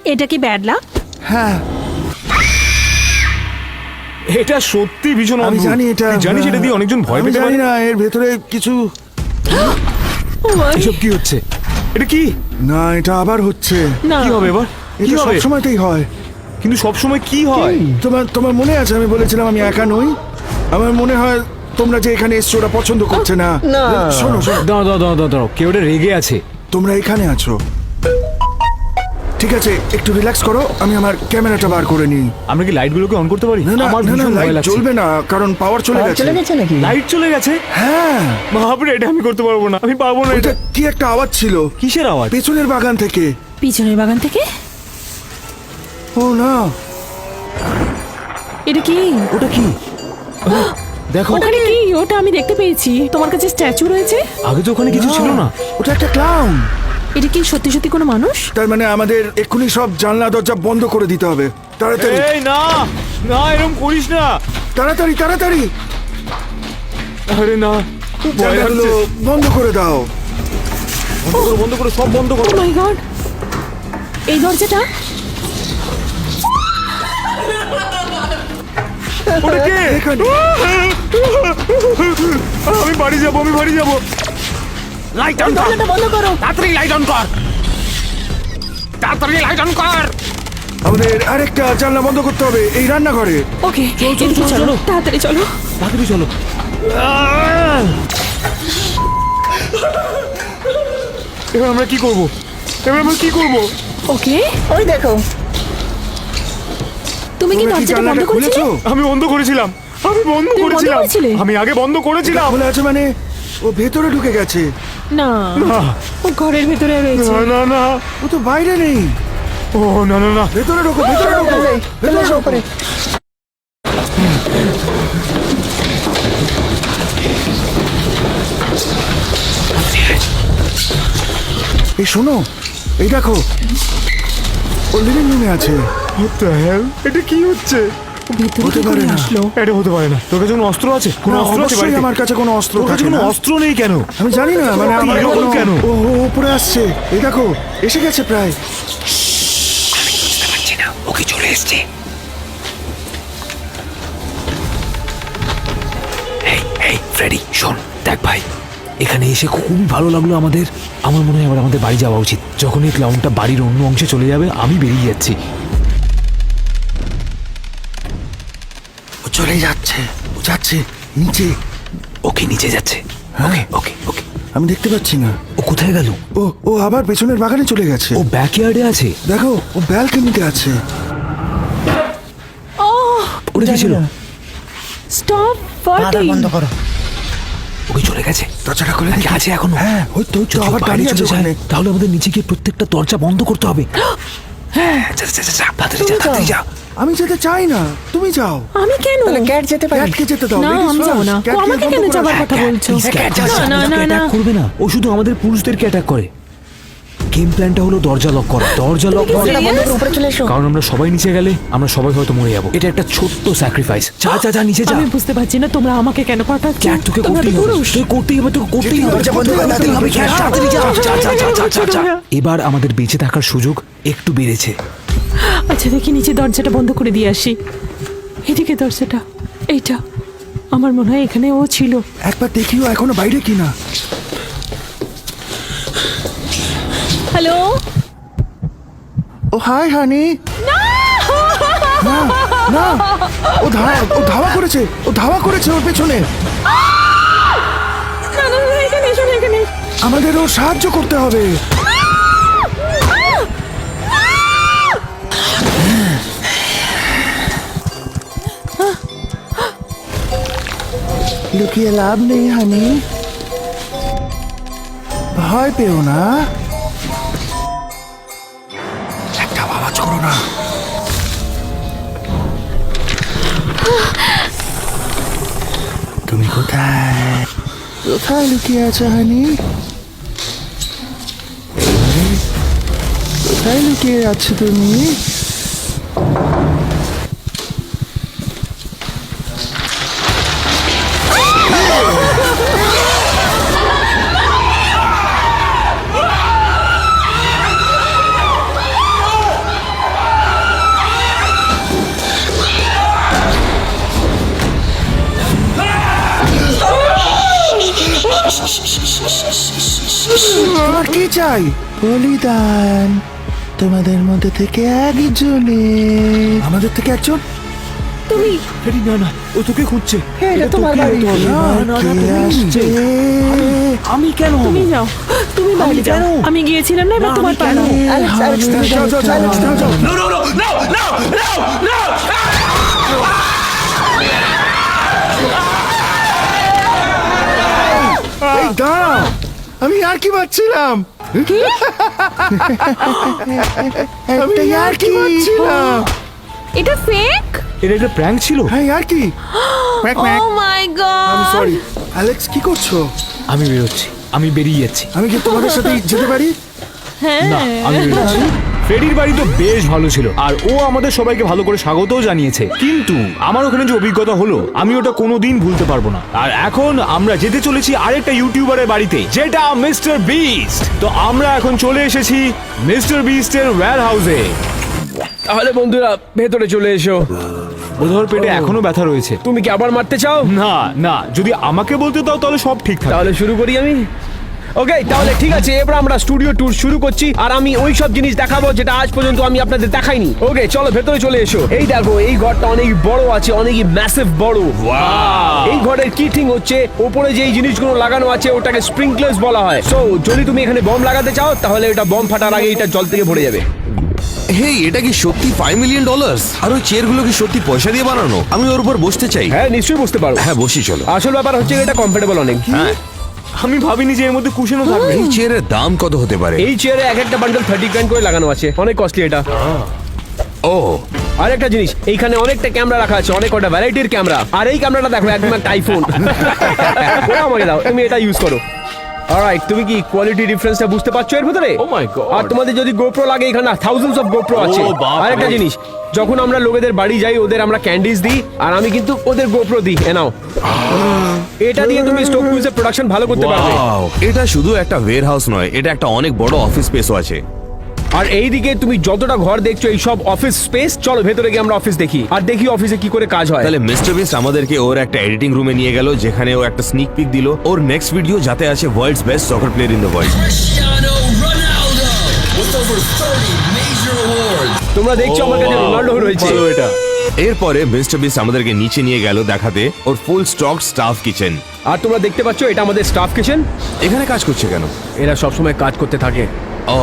Speaker 5: এটা কি ব্যাড লাক?
Speaker 6: হ্যাঁ,
Speaker 2: এটা সত্যি ভীষণ
Speaker 6: আমি
Speaker 2: অদ্ভুত।
Speaker 6: জানি এটা।
Speaker 2: তুই জানিস এটা দিয়ে অনেকজন ভয়
Speaker 6: আমি
Speaker 2: পেতে
Speaker 6: জানি
Speaker 2: পারে।
Speaker 6: না এর ভেতরে কিছু।
Speaker 2: এসব কি হচ্ছে? এটা কি?
Speaker 6: না, এটা আবার হচ্ছে।
Speaker 5: না
Speaker 2: কি হবে এবার? কি
Speaker 6: এটা
Speaker 2: হবে?
Speaker 6: সবসময়তেই হয়।
Speaker 2: কিন্তু সব সময় কি হয়?
Speaker 6: তোমার মনে আছে আমি বলেছিলাম আমি একা নই? আমার মনে হয় তোমরা যে এখানে এসছো ওরা পছন্দ করছে না।
Speaker 4: না।
Speaker 6: শোনো শোনো,
Speaker 2: দাঁড়াও, কেউ এটা রেগে আছে।
Speaker 6: তোমরা এখানে আছো, ঠিক আছে? একটু রিল্যাক্স করো, আমি আমার ক্যামেরাটা বার করে নিই।
Speaker 2: আমরা কি লাইটগুলোকে অন করতে পারি?
Speaker 6: না না
Speaker 2: আমার
Speaker 6: না,
Speaker 2: ভীষণ ভয়
Speaker 6: লাইট
Speaker 2: লাগছে।
Speaker 6: চলবে না, কারণ পাওয়ার চলে গেছে।
Speaker 4: চলে গেছে নাকি?
Speaker 2: লাইট চলে গেছে?
Speaker 6: হ্যাঁ,
Speaker 2: বাপরে, এটা আমি করতে পারবো না, আমি পারবো না
Speaker 6: এটা
Speaker 2: এটা।
Speaker 6: কি একটা আওয়াজ ছিল
Speaker 2: কিসের আওয়াজ?
Speaker 6: পেছনের বাগান থেকে।
Speaker 5: পিছনের বাগান থেকে?
Speaker 6: ও না,
Speaker 5: এটা কি?
Speaker 2: ওটা কি? দেখো,
Speaker 5: ওখানে কি? ওটা আমি দেখতে পেয়েছি। তোমার কাছে স্ট্যাচু রয়েছে?
Speaker 2: আগে তো ওখানে কিছু ছিল না।
Speaker 6: ওটা একটা ক্লাউন।
Speaker 5: এটা কি সত্যি সত্যি কোনো মানুষ?
Speaker 6: তার মানে আমাদের এক্ষুনি সব জানলা দরজা বন্ধ করে দিতে হবে। তাড়াতাড়ি
Speaker 2: এই না, না এরকম করিস না।
Speaker 6: তাড়াতাড়ি তাড়াতাড়ি,
Speaker 2: আরে না, খুব ভয়
Speaker 6: জানলাগুলো
Speaker 2: লাগছে।
Speaker 6: বন্ধ করে দাও।
Speaker 2: বন্ধ করো, সব বন্ধ
Speaker 5: ও
Speaker 2: করো।
Speaker 5: মাই গড! এই দরজাটা?
Speaker 2: ওটা কে?
Speaker 6: এখানে
Speaker 2: আমি বাড়ি যাবো। লাইট অন কর,
Speaker 5: দরজাটা বন্ধ করো।
Speaker 2: তাড়াতাড়ি লাইট অন কর, তাড়াতাড়ি লাইট অন কর।
Speaker 6: আমাদের আরেকটা জানলা বন্ধ করতে হবে, এই রান্নাঘরে।
Speaker 5: ওকে,
Speaker 2: চলো,
Speaker 5: এদিকে
Speaker 2: চলো,
Speaker 5: চলো,
Speaker 2: চলো।
Speaker 5: তাড়াতাড়ি চলো।
Speaker 2: তাড়াতাড়ি চলো। এবার আমরা কি করব?
Speaker 5: ওকে,
Speaker 4: ওই দেখো,
Speaker 5: তুমি কি
Speaker 6: তোমরা কি
Speaker 5: দরজাটা বন্ধ
Speaker 6: জানলাটা
Speaker 5: করেছিলে?
Speaker 6: খুলেছো?
Speaker 2: আমি বন্ধ করেছিলাম।
Speaker 5: তুমি বন্ধ করেছিলে?
Speaker 2: আমি আগে বন্ধ করেছিলাম।
Speaker 6: খোলা আছে মানে ও ভেতরে ঢুকে গেছে।
Speaker 5: না,
Speaker 2: না,
Speaker 5: ও ঘরের ভেতরে রয়েছে।
Speaker 2: না।
Speaker 6: ও তো বাইরে নেই।
Speaker 2: ও না।
Speaker 6: ভেতরে ঢোকো, ভেতরে ঢোকো, ভেতরে ঢোকো।
Speaker 4: উপরে।
Speaker 6: এই শোনো, এই দেখো, ও লিভিং রুমে আছে।
Speaker 2: What the hell? এটা কি হচ্ছে?
Speaker 5: ভেতরে
Speaker 6: হতে
Speaker 5: কি
Speaker 6: পারে
Speaker 5: করে
Speaker 6: না।
Speaker 5: আসলো?
Speaker 2: এটা হতে পারে না। তোর কাছে কোনো অস্ত্র আছে? কোনো
Speaker 6: না,
Speaker 2: অস্ত্র আছে
Speaker 6: অবশ্যই
Speaker 2: বাড়িতে?
Speaker 6: আমার কাছে কোনো অস্ত্র
Speaker 2: তোর কাছে
Speaker 6: থাকে
Speaker 2: কোনো
Speaker 6: না।
Speaker 2: অস্ত্র নেই কেন?
Speaker 6: আমি জানি না, মানে আমার
Speaker 2: এরকম
Speaker 6: কোনো-
Speaker 2: কেন?
Speaker 6: ও উপরে আসছে, এই দেখো, এসে গেছে প্রায়।
Speaker 1: ওকে চলে এসছে। এই ফ্রেডি, শোন, দেখ ভাই, এখানে এসে খুবই ভালো লাগলো আমাদের। আমার মনে হয় এবার আমাদের বাড়ি যাওয়া উচিত। যখন এই ক্লাউনটা বাড়ির অন্য অংশে চলে যাবে, আমি বেরিয়ে যাচ্ছি।
Speaker 6: ও চলে যাচ্ছে, ও যাচ্ছে নিচে।
Speaker 1: ওকে নিচে যাচ্ছে। ওকে।
Speaker 6: আমি দেখতে পাচ্ছি না।
Speaker 1: ও কোথায় গেল?
Speaker 6: ও আবার পেছনের বাগানে চলে গেছে।
Speaker 1: ও ব্যাকইয়ার্ডে আছে।
Speaker 6: দেখো, ও ব্যালকনিতে আছে।
Speaker 1: ওটা কি ছিল?
Speaker 5: স্টপ ফার্টিং।
Speaker 4: করো।
Speaker 1: ওকে চলে গেছে।
Speaker 6: দরজাটা খুলে
Speaker 1: নাকি
Speaker 6: দেখি।
Speaker 1: আছে এখনো?
Speaker 6: হ্যাঁ, ওই তো
Speaker 1: যদি
Speaker 6: আবার
Speaker 1: বাইরে
Speaker 6: দাঁড়িয়ে আছে
Speaker 1: চলে যায়,
Speaker 6: ওখানে।
Speaker 1: তাহলে আমাদের নিচে গিয়ে প্রত্যেকটা দরজা বন্ধ করতে হবে। হ্যাঁ, যা, তাড়াতাড়ি যা।
Speaker 6: আমি যেতে চাই না, তুমি যাও।
Speaker 5: আমি কেন?
Speaker 4: তাহলে ক্যাট যেতে পারে।
Speaker 6: ক্যাটকে যেতে দাও।
Speaker 5: না,
Speaker 6: ladies
Speaker 5: আমি যাবো
Speaker 6: first.
Speaker 5: না। ও
Speaker 6: ক্যাটকে
Speaker 5: আমাকে
Speaker 6: বন্ধ
Speaker 5: কেন
Speaker 6: করে
Speaker 5: যাবার
Speaker 6: দাও।
Speaker 5: কথা বলছো?
Speaker 1: Please, cat,
Speaker 5: না, না, না,
Speaker 1: আমাকে
Speaker 5: না।
Speaker 1: attack করবে না। ও শুধু আমাদের পুরুষদেরকে অ্যাটাক করে। গেম প্ল্যানটা হলো দরজা লক করা। দরজা লক
Speaker 5: কি
Speaker 1: করা।
Speaker 5: serious?
Speaker 4: বন্ধ করে উপরে চলে এসো।
Speaker 1: কারণ আমরা সবাই নিচে গেলে আমরা সবাই হয়তো মরে যাবো। এটা একটা ছোট্ট স্যাক্রিফাইস। যা নিচে যা।
Speaker 5: আমি বুঝতে পারছি না তোমরা আমাকে কেন পাঠাচ্ছ।
Speaker 1: ক্যাট, তোকে
Speaker 5: তোমরা তো
Speaker 1: করতেই হবে।
Speaker 5: পুরুষ।
Speaker 1: তোকে করতেই হবে।
Speaker 6: দরজা বন্ধ করে
Speaker 1: করতেই হবে।
Speaker 6: দাও।
Speaker 1: ক্যাট, তাড়াতাড়ি যা। এবার আমাদের বেঁচে থাকার সুযোগ একটু বেড়েছে।
Speaker 5: আচ্ছা, দেখি নিচে দরজাটা বন্ধ করে দিয়ে আসি। এদিকে দরজাটা, এইটা। আমার মনে হয় এখানে ও ছিল।
Speaker 6: একবার দেখিও এখনো বাইরে কিনা।
Speaker 5: হ্যালো?
Speaker 6: ও হাই হানি। না না, ও ধাওয়া করেছে ওর পেছনে।
Speaker 5: না, এখানে এসো না, এখানে।
Speaker 6: আমাদের ও সাহায্য করতে হবে। লুকিয়ে লাভ নেই হানি, ভয় পেও না। করো না। তুমি কোথায় কোথায় লুকিয়ে আছো হানি? কোথায় লুকিয়ে আছো তুমি? তোমার কি চাই? বলিদান। তোমাদের মধ্যে থেকে একজনে, আমাদের থেকে একজন।
Speaker 5: তুমি
Speaker 1: ফ্রেডি না না, ও তোকে খুঁজছে।
Speaker 4: এটা তোমার বাড়ি।
Speaker 6: কে আসছে?
Speaker 1: আমি কেন?
Speaker 5: তুমি যাও, তুমি বাড়ি যাও।
Speaker 1: কেন?
Speaker 5: আমি গিয়েছিলাম না, এবার তোমার পালা।
Speaker 4: অ্যালেক্স, অ্যালেক্স, তুমি
Speaker 6: যাও, যাও, যাও, যাও, যাও। এই দাঁড়াও, আমি আর কি মারছিলাম। আমি আর কি মারছিলাম।
Speaker 5: এটা ফেক?
Speaker 1: এটা একটা প্র্যাঙ্ক ছিল।
Speaker 6: হ্যাঁ আর কি। ম্যাক
Speaker 5: ও
Speaker 6: ম্যাক।
Speaker 5: মাই গড!
Speaker 6: আমি সরি। অ্যালেক্স কি করছো?
Speaker 1: আমি বেরোচ্ছি, আমি বেরিয়ে যাচ্ছি।
Speaker 6: আমি কি তোমাদের সাথে যেতে পারি?
Speaker 5: হ্যাঁ,
Speaker 1: না, আমি বেরোচ্ছি। ফ্রেডির বাড়ি তো বেশ ভালো ছিল আর ও আমাদের সবাইকে ভালো করে স্বাগতও জানিয়েছে, কিন্তু আমার ওখানে যে অভিজ্ঞতা হলো আমি ওটা কোনোদিন ভুলতে পারবো না। আর এখন আমরা যেতে চলেছি আরেকটা ইউটিউবারের বাড়িতে, যেটা মিস্টার বিস্ট। তো আমরা এখন চলে এসেছি মিস্টার বিস্টের ওয়্যার হাউসে।
Speaker 7: তাহলে বন্ধুরা ভেতরে চলে এসো।
Speaker 1: বোধহয় পেটে এখনো ব্যথা রয়েছে।
Speaker 7: তুমি কি আবার মারতে চাও?
Speaker 1: না না, যদি আমাকে বলতে দাও তাহলে সব ঠিক থাকে।
Speaker 7: তাহলে শুরু করি আমি। ওকে, তাহলে ঠিক আছে, এবার আমরা স্টুডিও ট্যুর শুরু করছি আর আমি ওই সব জিনিস দেখাবো যেটা আজ পর্যন্ত আমি আপনাদের দেখাইনি। ওকে, চলো ভেতরে চলে এসো। এই দেখো, এই ঘরটা অনেক বড় আছে, অনেকই ম্যাসিভ বড়। এই ঘরের কি থিং হচ্ছে, উপরে যে এই জিনিসগুলো লাগানো আছে ওটাকে স্প্রিংকলার্স বলা হয়। সো যদি তুমি এখানে বম লাগাতে চাও তাহলে এটা বম ফাটার আগে এটা জল থেকে ভরে যাবে।
Speaker 3: হেই, এটা কি সত্যি $5 মিলিয়ন? আর ওই চেয়ারগুলো কি সত্যি পয়সা দিয়ে বানানো? আমি ওর উপর বসতে চাই।
Speaker 7: হ্যাঁ, নিশ্চয়ই বুঝতে পারো।
Speaker 3: হ্যাঁ, বসি চলো।
Speaker 7: আসল ব্যাপার হচ্ছে এটা কমফোর্টেবল অনেক।
Speaker 3: হ্যাঁ,
Speaker 1: আমি ভাবিনি যে এর মধ্যে কুশনও থাকবে।
Speaker 3: এই চেয়ারের দাম কত হতে পারে?
Speaker 7: এই চেয়ারে এক একটা বান্ডেল 30 গ্র্যান্ড করে লাগানো আছে, অনেক কস্টলি এটা।
Speaker 3: ও,
Speaker 7: আর একটা জিনিস, এইখানে অনেকটা ক্যামেরা রাখা আছে, অনেক কটা ভ্যারাইটির ক্যামেরা। আর এই ক্যামেরাটা দেখো, একদম একটা আইফোন। ওরা আমাকে দাও, তুমি এটা ইউজ করো। অলরাইট, তুমি কি কোয়ালিটি ডিফারেন্সটা বুঝতে পারছো এর ভিতরে?
Speaker 1: Oh my God!
Speaker 7: আর তোমাদের যদি গোপ্রো লাগে, এখানে থাউজেন্ডস অফ গোপ্রো আছে।
Speaker 1: ও বাপ রে।
Speaker 7: আর একটা জিনিস, যখন আমরা লোকেদের বাড়ি যাই ওদের আমরা ক্যান্ডিজ দিই, আর আমি কিন্তু ওদের গোপ্রো দিই। এ নাও, এটা দিয়ে তুমি স্টক কুইজের প্রোডাকশন ভালো করতে পারবে।
Speaker 3: ওয়াও, এটা শুধু একটা ওয়্যার হাউস নয়, এটা একটা অনেক বড় অফিস স্পেসও আছে।
Speaker 7: আর এইদিকে তুমি যতটা ঘর দেখছো এই সব অফিস স্পেস। চলো ভেতরে গিয়ে আমরা অফিস দেখি আর দেখি অফিসে কি করে কাজ হয়।
Speaker 3: তাহলে মিস্টার বিস্ট আমাদেরকে ওর একটা এডিটিং রুমে নিয়ে গেল, যেখানে ও একটা স্নিক পিক দিল ওর নেক্সট ভিডিও, যাতে আছে world's best soccer player in the world.
Speaker 8: Cristiano Ronaldo with over 30 major awards.
Speaker 7: তোমরা দেখছো আমার কাছে রোনাল্ডো রয়েছে।
Speaker 1: ভালো এটা।
Speaker 3: এরপরে মিস্টার বিস্ট আমাদেরকে নিচে নিয়ে গেল দেখাতে ওর ফুল স্টক স্টাফ কিচেন।
Speaker 7: আর তোমরা দেখতে পাচ্ছ এটা আমাদের স্টাফ কিচেন।
Speaker 3: এখানে কাজ করছে কেন?
Speaker 7: এরা সবসময় কাজ করতে থাকে।
Speaker 3: ও,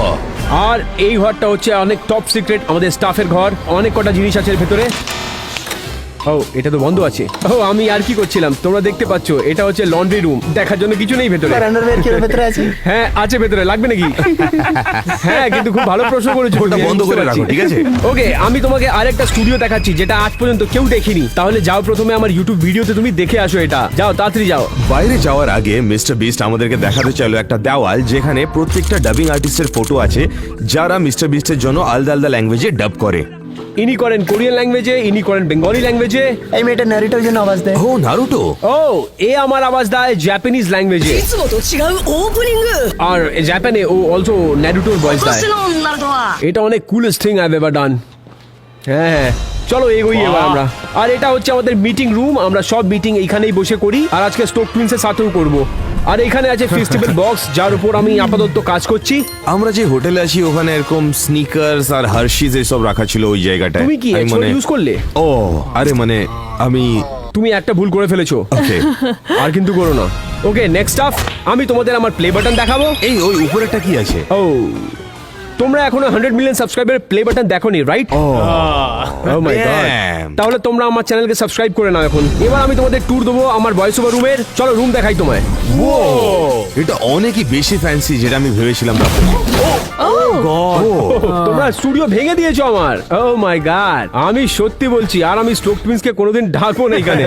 Speaker 7: আর এই ঘরটা হচ্ছে অনেক টপ সিক্রেট, আমাদের স্টাফের ঘর। অনেক কটা জিনিস আছে এর ভেতরে। ও, এটা তো বন্ধ আছে। ও, আমি আর কি করছিলাম, তোমরা দেখতে পাচ্ছ এটা হচ্ছে লন্ড্রি রুম। দেখার জন্য কিছু নেই ভেতরে।
Speaker 4: আন্ডারওয়্যার কি ওর ভেতরে আছে?
Speaker 7: হ্যাঁ আছে ভেতরে, লাগবে নাকি? হ্যাঁ, কিন্তু খুব ভালো প্রশ্ন করেছো।
Speaker 3: ওটা বন্ধ করে রাখো, ঠিক আছে?
Speaker 7: ওকে, আমি তোমাকে আরেকটা স্টুডিও দেখাচ্ছি যেটা আজ পর্যন্ত কেউ দেখেনি। তাহলে যাও, প্রথমে আমার ইউটিউব ভিডিওতে তুমি দেখে আসো এটা। যাও, তাড়াতাড়ি যাও।
Speaker 3: বাইরে যাওয়ার আগে মিস্টার বিস্ট আমাদেরকে দেখাতে চাইলো একটা দেওয়াল, যেখানে প্রত্যেকটা ডাবিং আর্টিস্টের ফটো আছে, যারা মিস্টার বিস্টের জন্য আলাদা আলাদা ল্যাঙ্গুয়েজে ডাব করে।
Speaker 7: ইনি করেন কোরিয়ান ল্যাঙ্গুয়েজে, ইনি করেন বেঙ্গলি ল্যাঙ্গুয়েজে।
Speaker 4: এই মেয়েটা নারুটোর জন্য আওয়াজ দেয়।
Speaker 3: ও, নারুটো।
Speaker 7: ও, এ আমার আওয়াজ দেয় জাপানিজ ল্যাঙ্গুয়েজে।
Speaker 9: いつもと違うオープニング
Speaker 7: আর জাপানে ও অলসো নারুটোর ভয়েস
Speaker 9: 今
Speaker 7: দেয়।
Speaker 9: 年のナルトは
Speaker 7: এটা অনেক coolest thing I have ever ডান। হ্যাঁ, চলো এগোই এবার আমরা। আর এটা হচ্ছে আমাদের মিটিং রুম, আমরা সব মিটিং এইখানেই বসে করি। আর আজকে স্টোক টুইন্সের সাথেও করব। আর এখানে আছে ফেস্টিভ্যাল বক্স, যার উপর আমি আপাতত কাজ করছি।
Speaker 3: আমরা যে হোটেলে আছি ওখানে এরকম স্নিকার্স আর হার্শিজ এসব রাখা ছিল ওই জায়গাটায়।
Speaker 7: তুমি কি
Speaker 3: আমি
Speaker 7: ইউজ করলে?
Speaker 3: ও, আরে মানে আমি
Speaker 7: তুমি একটা ভুল করে ফেলেছো।
Speaker 3: ওকে।
Speaker 7: আর কিন্তু করো না। ওকে, নেক্সট আপ আমি তোমাদের আমার প্লে বাটন দেখাবো।
Speaker 3: এই ওই উপরেরটা কি আছে?
Speaker 7: ও, তোমরা এখনো 100 মিলিয়ন সাবস্ক্রাইবারের প্লে বাটন দেখোনি, রাইট? ও মাই গড।
Speaker 3: Damn!
Speaker 7: তাহলে তোমরা আমার চ্যানেলকে সাবস্ক্রাইব করে নাও এখন। এবার আমি তোমাদের ট্যুর দেবো আমার ভয়েস ওভার রুমের। চলো রুম দেখাই তোমায়।
Speaker 3: এটা অনেকই বেশি ফ্যান্সি যেটা আমি ভেবেছিলাম।
Speaker 7: তোমরা স্টুডিও ভেঙে দিয়েছো আমার। ও মাই গড, আমি সত্যি বলছি, আর আমি স্ট্রোক টুইন্সকে কোনোদিন ঢাকবো না এখানে।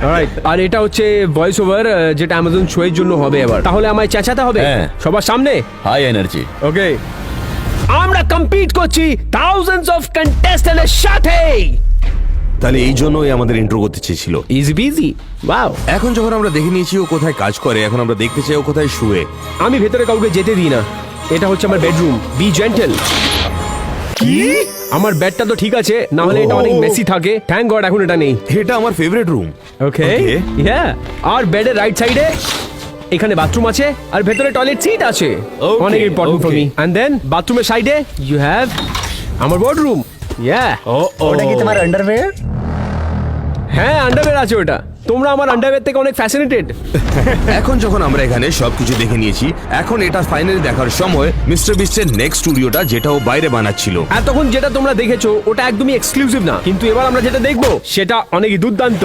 Speaker 7: Alright, আর এটা হচ্ছে ভয়েস ওভার যেটা অ্যামাজন শো এর জন্য হবে এবার। তাহলে আমায় চেঁচাতে হবে
Speaker 3: হ্যাঁ।
Speaker 7: সবার সামনে।
Speaker 3: High energy.
Speaker 7: ওকে, আমরা কম্পিট করছি থাউজেন্ডস অফ কন্টেস্ট্যান্টের সাথে।
Speaker 3: তাহলে এই জন্যই আমাদের ইন্ট্রো করতে চেয়েছিল।
Speaker 7: Easy busy, wow.
Speaker 3: এখন যখন আমরা দেখে নিয়েছি ও কোথায় কাজ করে, এখন আমরা দেখতে চাই ও কোথায় শুয়ে।
Speaker 7: আমি ভেতরে কাউকে যেতে দিই না। এটা হচ্ছে আমার বেডরুম, বি জেন্টল।
Speaker 3: কি?
Speaker 7: আমার বেডটা তো ঠিক আছে, না হলে এটা অনেক মেসি থাকে। থ্যাঙ্ক গড এখন এটা নেই।
Speaker 3: এটা আমার ফেভারিট রুম।
Speaker 7: ওকে,
Speaker 3: Okay.
Speaker 7: হ্যাঁ। আর বেডের রাইট সাইডে এখানে বাথরুম আছে, আর ভেতরে টয়লেট সিট আছে।
Speaker 1: Okay,
Speaker 7: অনেক important for
Speaker 1: okay.
Speaker 7: Me. And then বাথরুমের সাইডে ইউ হ্যাভ আমার বেডরুম। ইয়া,
Speaker 4: ওটা কি তোমার আন্ডারওয়্যার?
Speaker 7: হ্যাঁ আন্ডারওয়্যার আছে ওটা। তোমরা আমার আন্ডারওয়্যার থেকে অনেক ফ্যাসিনেটেড।
Speaker 3: এখন যখন আমরা এখানে সবকিছু দেখে নিয়েছি, এখন এটা ফাইনালি দেখার সময় মিস্টার বিস্টের নেক্সট স্টুডিওটা, যেটা ও বাইরে বানাচ্ছিল।
Speaker 7: এতক্ষণ যেটা তোমরা দেখেছো ওটা একদমই এক্সক্লুসিভ না, কিন্তু এবার আমরা যেটা দেখবো সেটা অনেকই দুর্দান্ত।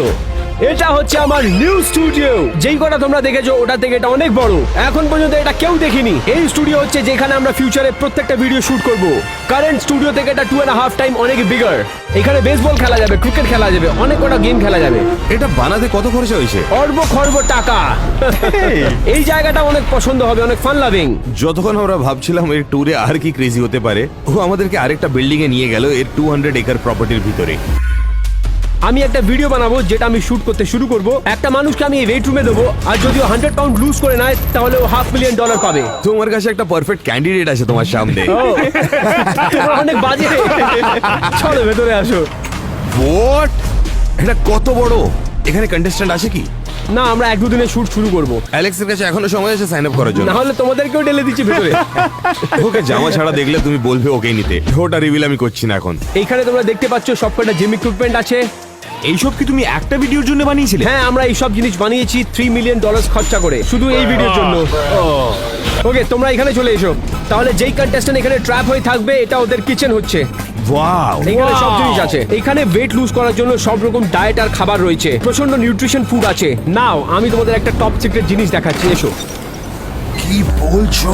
Speaker 7: এটা হচ্ছে আমার নিউ স্টুডিও। যেই কটা তোমরা দেখেছো ওটা থেকে এটা অনেক বড়। এখন পর্যন্ত এটা কেউ দেখেনি। এই স্টুডিও হচ্ছে যেখানে আমরা ফিউচারে প্রত্যেকটা ভিডিও শুট করব। কারেন্ট স্টুডিও থেকে এটা 2.5 টাইম অনেক বিগার। এখানে বেসবল খেলা যাবে, ক্রিকেট খেলা যাবে, অনেক কটা গেম খেলা যাবে।
Speaker 3: এটা বানাতে কত খরচা হয়েছে?
Speaker 7: অর্ব খর্ব টাকা। এই জায়গাটা অনেক পছন্দ হবে, অনেক ফান লাভিং।
Speaker 3: যতক্ষণ আমরা ভাবছিলাম এর ট্যুরে আর কি ক্রেজি হতে পারে, ও আমাদেরকে আরেকটা বিল্ডিং এ নিয়ে গেল এর 200 একর প্রপার্টির ভিতরে।
Speaker 7: আমি একটা ভিডিও বানাবো যেটা আমি শুট করতে শুরু করব। একটা মানুষকে আমি এই ওয়েট রুমে দেবো, আর যদি ও 100 পাউন্ড লুজ করে নেয় তাহলে ও $500,000 পাবে।
Speaker 3: তোমার কাছে একটা পারফেক্ট ক্যান্ডিডেট আছে তোমার সামনে।
Speaker 7: তোমরা অনেক বাজে। চলো ভেতরে আসো।
Speaker 3: হোয়াট? এটা কত বড়? এখানে কন্টেস্ট্যান্ট আছে কি?
Speaker 7: না, আমরা 1-2 দিনে শুট শুরু করব।
Speaker 3: অ্যালেক্সের কাছে এখনো সময় আছে সাইন আপ করার জন্য।
Speaker 7: না হলে তোমাদেরকেও ঢেলে দিচ্ছি ভেতরে।
Speaker 3: ওকে জামা ছাড়া দেখলে তুমি বলবে ওকেই নিতে। ওটা রিভিল আমি করছি না এখন।
Speaker 7: এইখানে তোমরা দেখতে পাচ্ছ সবকটা জিম ইকুইপমেন্ট আছে।
Speaker 1: এইসব কি তুমি একটা ভিডিওর জন্য বানিয়েছিলে?
Speaker 7: হ্যাঁ, আমরা এই সব জিনিস বানিয়েছি $3 মিলিয়ন খরচা করে, শুধু এই ভিডিওর জন্য। ওকে, তোমরা এখানে চলে এসো। তাহলে যেই কন্টেস্ট্যান্ট এখানে ট্র্যাপ হয়ে থাকবে, এটা ওদের কিচেন হচ্ছে।
Speaker 3: ওয়াও!
Speaker 7: এখানে সব জিনিস আছে। এখানে ওয়েট লুজ করার জন্য সব রকম ডায়েট আর খাবার রয়েছে। প্রচন্ড নিউট্রিশন ফুড আছে। নাও আমি তোমাদের একটা টপ সিক্রেট জিনিস দেখাচ্ছি, এসো।
Speaker 3: কি বলছো?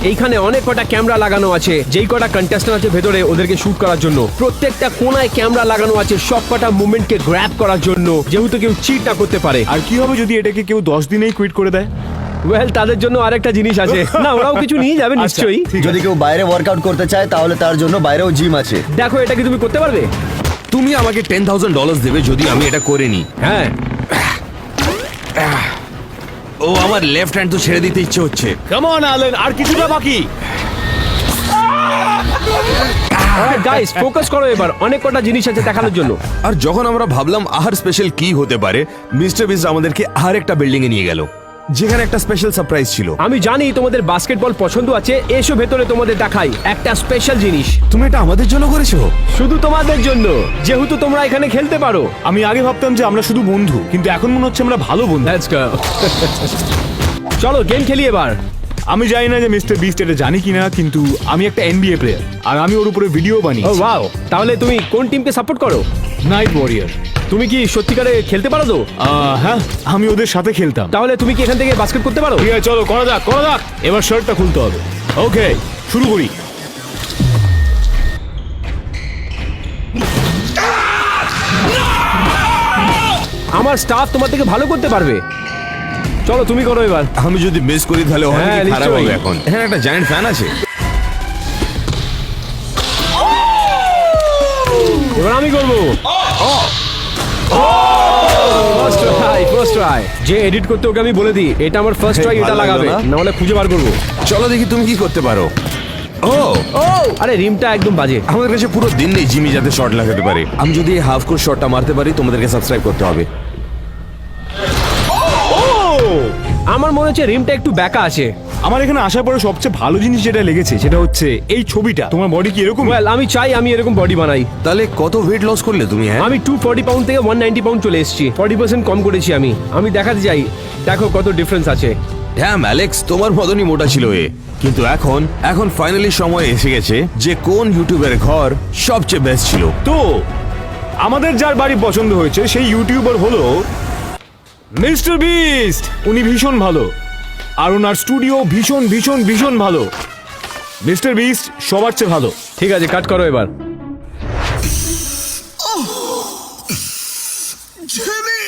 Speaker 7: এইখানে অনেক কটা ক্যামেরা লাগানো আছে। যেই কটা কন্টেস্ট্যান্ট আছে ভেতরে ওদেরকে শুট করার জন্য, প্রত্যেকটা কোনায় ক্যামেরা লাগানো আছে সব কটা মুভমেন্টকে গ্র্যাব করার জন্য, যেহেতু কেউ চিট না করতে পারে।
Speaker 1: আর কি হবে যদি এটাকে কেউ 10 দিনেই কুইট করে দেয়?
Speaker 7: ওয়েল, তাদের জন্য আরেকটা জিনিস আছে। না, ওরাও কিছু নিয়ে যাবে নিশ্চয়ই।
Speaker 4: যদি কেউ বাইরে ওয়ার্কআউট করতে চায় তাহলে তার জন্য বাইরেও জিম আছে।
Speaker 7: দেখো, এটা কি তুমি করতে পারবে?
Speaker 3: তুমি আমাকে $10,000 দেবে যদি আমি এটা করে নিই।
Speaker 7: হ্যাঁ।
Speaker 3: ও আমার লেফট হ্যান্ড তো ছেড়ে দিতে ইচ্ছে হচ্ছে।
Speaker 1: কাম অন অ্যালেন, আর কিছুটা বাকি।
Speaker 7: গাইস, ফোকাস করো এবার। অনেক কটা জিনিস আছে দেখানোর জন্য।
Speaker 3: আর যখন আমরা ভাবলাম আহার স্পেশাল কি হতে পারে, মিস্টার বিস্ট আমাদেরকে আর একটা বিল্ডিং এ নিয়ে গেল, যেখানে একটা স্পেশাল সারপ্রাইজ ছিল।
Speaker 7: আমি জানি তোমাদের বাস্কেটবল পছন্দ আছে। এসো ভেতরে, তোমাদের দেখাই একটা স্পেশাল জিনিস।
Speaker 3: তুমি এটা আমাদের জন্য করেছো?
Speaker 7: শুধু তোমাদের জন্য, যেহেতু তোমরা এখানে খেলতে পারো।
Speaker 1: আমি আগে ভাবতাম যে আমরা শুধু বন্ধু, কিন্তু এখন মনে হচ্ছে আমরা ভালো বন্ধু।
Speaker 7: Let's go. চলো গেম খেলি এবার।
Speaker 1: আমি জানি না যে মিস্টার বিস্ট এটা জানি কিনা, কিন্তু আমি একটা NBA প্লেয়ার, আর আমি ওর উপরে ভিডিও
Speaker 7: ও
Speaker 1: বানিয়েছি।
Speaker 7: ওয়াও, তাহলে তুমি কোন টিমকে সাপোর্ট করো?
Speaker 1: Night warrior.
Speaker 7: তুমি কি সত্যিকারে খেলতে পারো তো?
Speaker 1: হ্যাঁ, আমি ওদের সাথে খেলতাম।
Speaker 7: তাহলে তুমি কি এখান থেকে বাস্কেট করতে পারো?
Speaker 1: ঠিক আছে, চলো করা যাক, করা যাক। এবার শার্টটা খুলতে হবে। ওকে, শুরু করি।
Speaker 7: আমার স্টাফ তোমার থেকে ভালো করতে পারবে। চলো তুমি করো এবার।
Speaker 3: আমি যদি মিস করি তাহলে অনেক
Speaker 7: হ্যাঁ,
Speaker 3: খারাপ
Speaker 7: নিশ্চয়ই।
Speaker 3: হবে। এখন হ্যাঁ, একটা জায়ান্ট ফ্যান আছে।
Speaker 7: এবার আমি করবো। First try, first try. যে এডিট করতে ওকে আমি বলে দিই এটা আমার ফার্স্ট ট্রাই, এটা
Speaker 3: ভালো
Speaker 7: লাগাবে,
Speaker 3: লাগলো না?
Speaker 7: না হলে খুঁজে বার করবো।
Speaker 3: চলো দেখি তুমি কি করতে পারো। ও
Speaker 7: আরে রিমটা একদম বাজে।
Speaker 3: আমাদের কাছে পুরো দিন নেই জিমি যাতে শট লাগাতে পারে। আমি যদি এই হাফ কোর্স শটটা মারতে পারি, তোমাদেরকে সাবস্ক্রাইব করতে হবে।
Speaker 7: আমার মনে হচ্ছে রিমটা একটু ব্যাকা আছে।
Speaker 1: আমার এখানে আসার পরে সবচেয়ে ভালো জিনিস যেটা লেগেছে সেটা হচ্ছে এই ছবিটা। তোমার বডি কি এরকম?
Speaker 7: ওয়েল, আমি চাই আমি এরকম বডি বানাই।
Speaker 3: তাহলে কত ওয়েট লস করলে তুমি? হ্যাঁ,
Speaker 7: আমি 240 পাউন্ড থেকে 190 পাউন্ড চলে এসেছি। 40% কম করেছি আমি দেখাতে চাই। দেখো কত ডিফারেন্স আছে।
Speaker 3: হ্যাঁ অ্যালেক্স, তোমার মতনই মোটা ছিল এ, কিন্তু এখন ফাইনালি সময় এসে গেছে যে কোন ইউটিউবের ঘর সবচেয়ে বেস্ট ছিল।
Speaker 1: তো আমাদের যার বাড়ি পছন্দ হয়েছে সেই ইউটিউবার হলো মিস্টার বিস্ট। উনি ভীষণ ভালো, আর ওনার স্টুডিও ভীষণ ভীষণ ভীষণ ভালো। মিস্টার বিস্ট সবার চেয়ে ভালো।
Speaker 7: ঠিক আছে, কাট করো এবার।
Speaker 8: Jimmy!